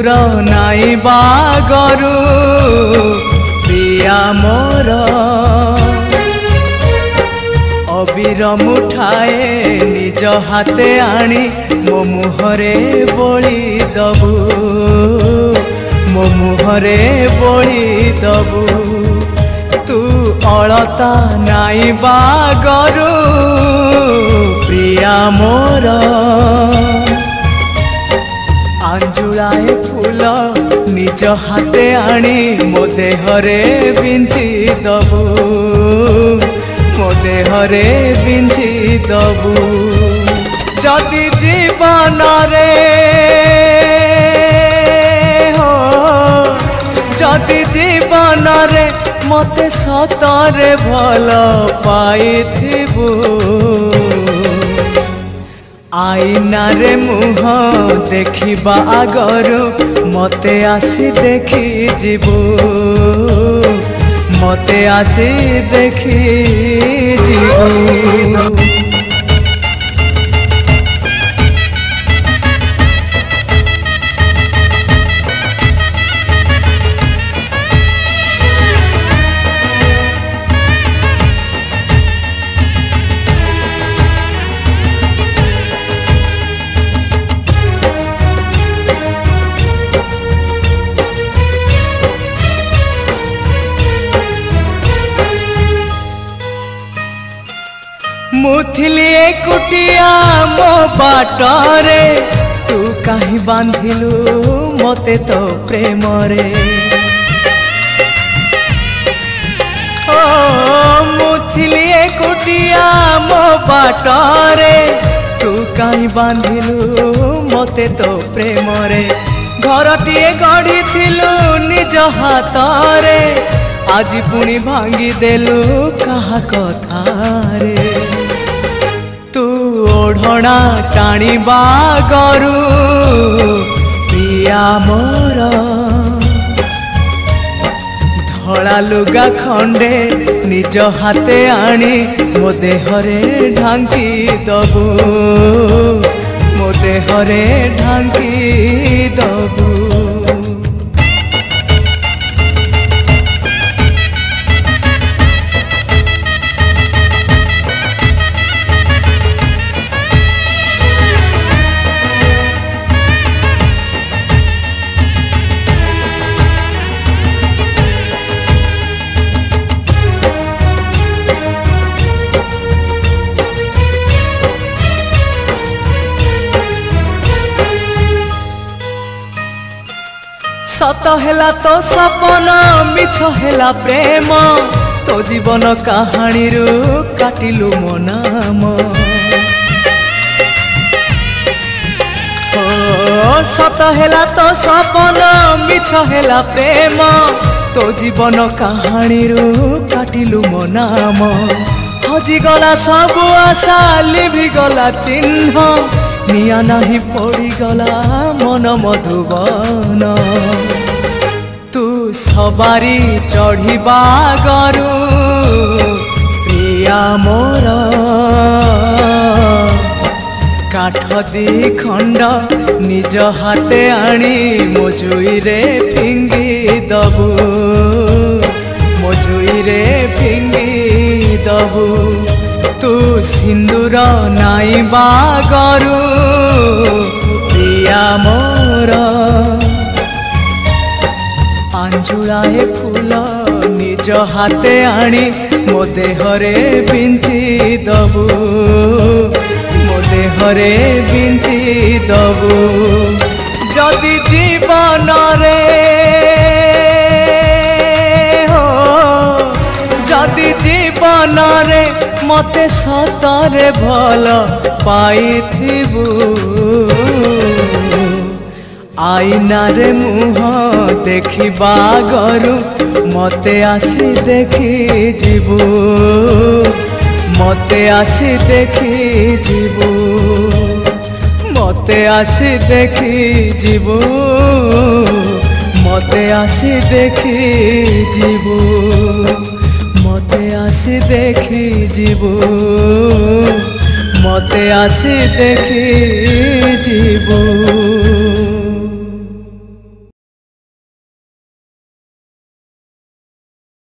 सिंदूर नाई बागरू प्रिया मोर अबीर मुठाए निज हाथे आनी मो मुहरे बोली दबू मो मुहरे बोली दबू तू अलता नाई बागरू प्रिया मोर आंजुलाए फूल निज हाथे आनी मो देहरे बिंची दबू मो देहरे बिंची दबू जदि जीवन रे हो जदि जीवन रे मते सतरे भल पाइथिबू आईना रे मुह देखिबा आगरू मते आसी देखी जीवू मते आसी देखी जीवू मुथिली एकुटिया मो बाटरे तू कहीं बांधिलु मते तो प्रेम रे ओ मुथिली एकुटिया मो बाटरे तू कहीं बांधिलु मते तो प्रेम रे घरटिए गढ़ी थिलु निज हाथरे आज पुणी भांगी देलु कहा कथा रे तू ओढ़ना टाणी बागरू प्रिया मोर धड़ा लुगा खंडे निज हाथे आनी मो देहरे ढांकी दबू मो देहरे ढांकी दबू सत हेला तो सपन मिछ हेला प्रेम तो जीवन कहानी रू काटिलु मो नाम सत हेला तो सपन मिछ हेला प्रेम तो जीवन कहानी रू काटिलु मो नाम हजिगला सबु आशा लिभिगला चिन्ह निया नाही पड़ीगला मन मधुबन तू सवारी चढ़ीबा गरू प्रिया मोर काठ दी खंड निज हाथे आनी मो जुईरे फिंगी दबू मो जुईरे फिंगी दबू तू सिंदूर नाई बागरू प्रिया मोर आंजुलाए फूल निज हाथे आनी मो देहरे बिंची दबू मो देहरे बिंची दबू जदि जीवन रे हो जदि जीवन रे मते सतरे भल पाइथिबू आईना रे मुह देखिबा गरू मते आसी देखी जीवू मते आसी देखी जीवू मते आसी देखी जीवू मते आसी देखी जीवू मते आसी देखी जीवू मते आसी देखी जीवू।